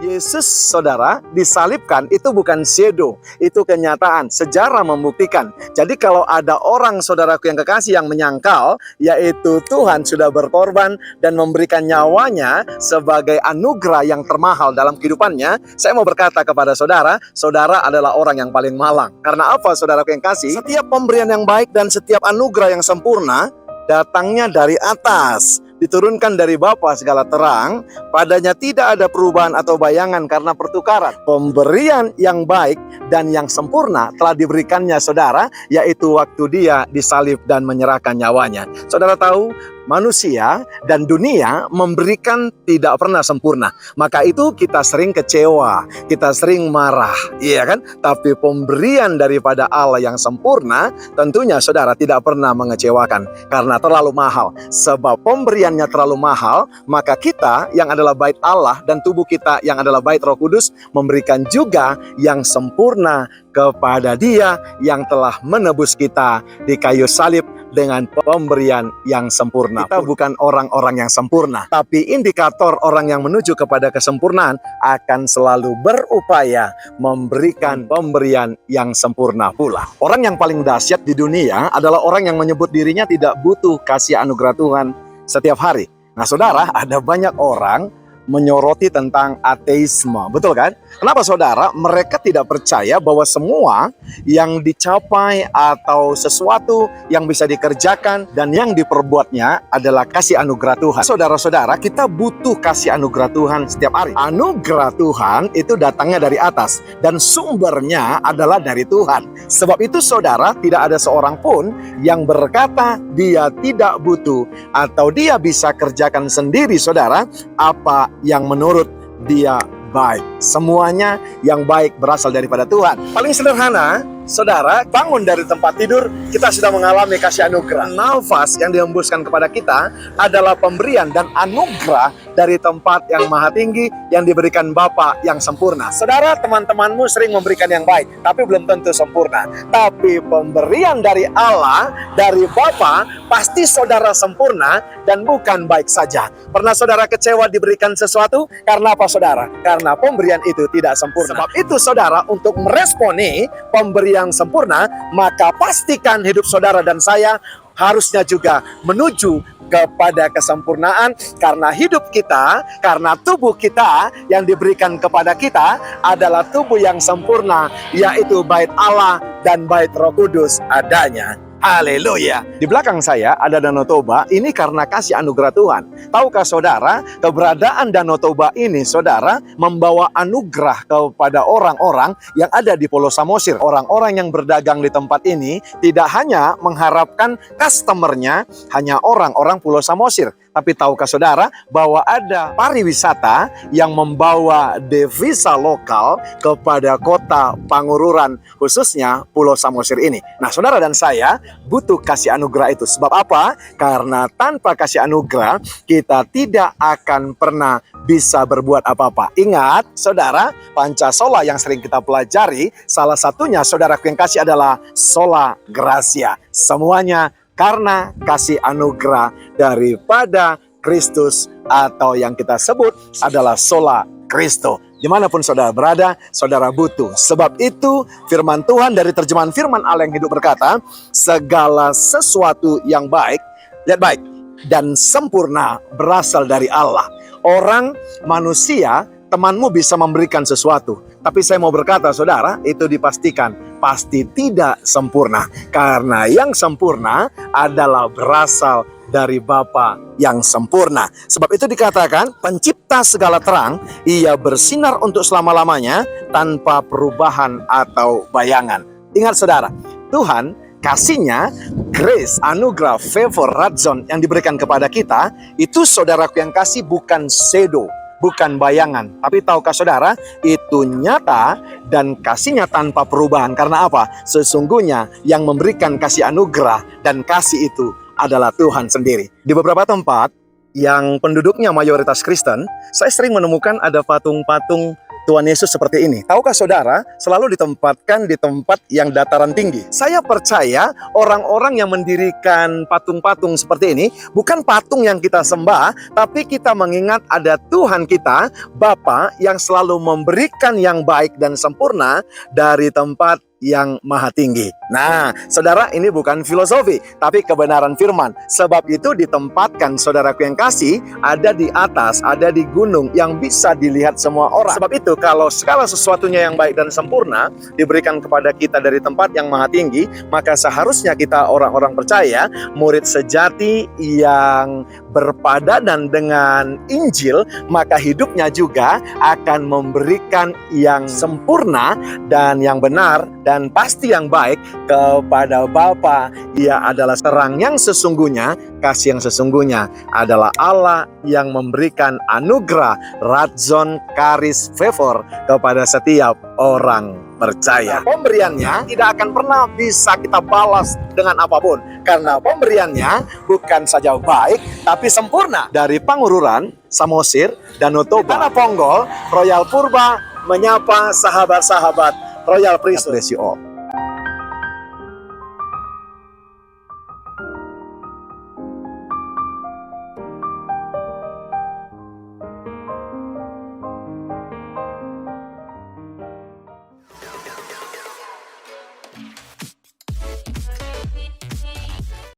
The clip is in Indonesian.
Yesus, saudara, disalibkan itu bukan shadow, itu kenyataan. Sejarah membuktikan. Jadi kalau ada orang, saudaraku yang kekasih, yang menyangkal, yaitu Tuhan sudah berkorban dan memberikan nyawanya sebagai anugerah yang termahal dalam kehidupannya, saya mau berkata kepada saudara, saudara adalah orang yang paling malang. Karena apa, saudaraku yang kasih? Setiap pemberian yang baik dan setiap anugerah yang sempurna datangnya dari atas, diturunkan dari Bapa segala terang, padanya tidak ada perubahan atau bayangan karena pertukaran. Pemberian yang baik dan yang sempurna telah diberikannya saudara, yaitu waktu dia disalib dan menyerahkan nyawanya. Saudara tahu, manusia dan dunia memberikan tidak pernah sempurna. Maka itu kita sering kecewa, kita sering marah, iya kan? Tapi pemberian daripada Allah yang sempurna tentunya saudara tidak pernah mengecewakan karena terlalu mahal. Sebab pemberiannya terlalu mahal, maka kita yang adalah bait Allah dan tubuh kita yang adalah bait Roh Kudus memberikan juga yang sempurna kepada Dia yang telah menebus kita di kayu salib dengan pemberian yang sempurna. Kita bukan orang-orang yang sempurna, tapi indikator orang yang menuju kepada kesempurnaan akan selalu berupaya memberikan pemberian yang sempurna pula. Orang yang paling dahsyat di dunia adalah orang yang menyebut dirinya tidak butuh kasih anugerah Tuhan setiap hari. Nah saudara, ada banyak orang menyoroti tentang ateisme, betul kan? Kenapa saudara? Mereka tidak percaya bahwa semua yang dicapai atau sesuatu yang bisa dikerjakan dan yang diperbuatnya adalah kasih anugerah Tuhan. Saudara-saudara, kita butuh kasih anugerah Tuhan setiap hari. Anugerah Tuhan itu datangnya dari atas dan sumbernya adalah dari Tuhan. Sebab itu saudara, tidak ada seorang pun yang berkata dia tidak butuh atau dia bisa kerjakan sendiri saudara apa yang menurut dia baik. Semuanya yang baik berasal daripada Tuhan. Paling sederhana, saudara, bangun dari tempat tidur, kita sudah mengalami kasih anugerah. Nafas yang dihembuskan kepada kita adalah pemberian dan anugerah dari tempat yang maha tinggi yang diberikan Bapa yang sempurna. Saudara, teman-temanmu sering memberikan yang baik, tapi belum tentu sempurna. Tapi pemberian dari Allah, dari Bapa, pasti saudara sempurna dan bukan baik saja. Pernah saudara kecewa diberikan sesuatu? Karena apa saudara? Karena pemberian itu tidak sempurna. Sebab itu saudara, untuk meresponi pemberian yang sempurna, maka pastikan hidup saudara dan saya harusnya juga menuju kepada kesempurnaan, karena hidup kita, karena tubuh kita yang diberikan kepada kita adalah tubuh yang sempurna, yaitu bait Allah dan bait Roh Kudus adanya. Haleluya. Di belakang saya ada Danau Toba. Ini karena kasih anugerah Tuhan. Tahukah saudara, keberadaan Danau Toba ini saudara membawa anugerah kepada orang-orang yang ada di Pulau Samosir. Orang-orang yang berdagang di tempat ini tidak hanya mengharapkan customernya hanya orang-orang Pulau Samosir, tapi tahukah saudara bahwa ada pariwisata yang membawa devisa lokal kepada kota Pangururan, khususnya Pulau Samosir ini. Nah saudara dan saya butuh kasih anugerah itu. Sebab apa? Karena tanpa kasih anugerah kita tidak akan pernah bisa berbuat apa-apa. Ingat saudara, Pancasola yang sering kita pelajari, salah satunya saudaraku yang kasih adalah sola gratia. Semuanya karena kasih anugerah daripada Kristus, atau yang kita sebut adalah sola Kristo. Dimanapun saudara berada, saudara butuh. Sebab itu firman Tuhan dari terjemahan firman Allah yang hidup berkata, segala sesuatu yang baik, lihat baik, dan sempurna berasal dari Allah. Orang, manusia, temanmu bisa memberikan sesuatu, tapi saya mau berkata saudara, itu dipastikan pasti tidak sempurna. Karena yang sempurna adalah berasal dari Bapa yang sempurna. Sebab itu dikatakan, pencipta segala terang, ia bersinar untuk selama-lamanya tanpa perubahan atau bayangan. Ingat saudara, Tuhan kasihnya, grace, anugerah, favor, radzon yang diberikan kepada kita, itu saudaraku yang kasih bukan shadow, bukan bayangan. Tapi tahukah saudara, itu nyata dan kasihnya tanpa perubahan. Karena apa? Sesungguhnya yang memberikan kasih anugerah dan kasih itu adalah Tuhan sendiri. Di beberapa tempat yang penduduknya mayoritas Kristen, saya sering menemukan ada patung-patung Tuhan Yesus seperti ini. Tahukah saudara, selalu ditempatkan di tempat yang dataran tinggi. Saya percaya orang-orang yang mendirikan patung-patung seperti ini, bukan patung yang kita sembah, tapi kita mengingat ada Tuhan kita, Bapa, yang selalu memberikan yang baik dan sempurna dari tempat yang maha tinggi. Nah, saudara, ini bukan filosofi, tapi kebenaran firman. Sebab itu ditempatkan, saudaraku yang kasih, ada di atas, ada di gunung yang bisa dilihat semua orang. Sebab itu, kalau segala sesuatunya yang baik dan sempurna diberikan kepada kita dari tempat yang maha tinggi, maka seharusnya kita orang-orang percaya, murid sejati yang berpadanan dengan Injil, maka hidupnya juga akan memberikan yang sempurna dan yang benar dan pasti yang baik kepada Bapa. Ia adalah terang yang sesungguhnya, kasih yang sesungguhnya adalah Allah yang memberikan anugerah, radzon, karis, favor kepada setiap orang percaya. Pemberiannya tidak akan pernah bisa kita balas dengan apapun, karena pemberiannya bukan saja baik, tapi sempurna. Dari Pangururan, Samosir, Danau Toba, Tanah Ponggol, Royal Purba menyapa sahabat-sahabat Royal Priesthood.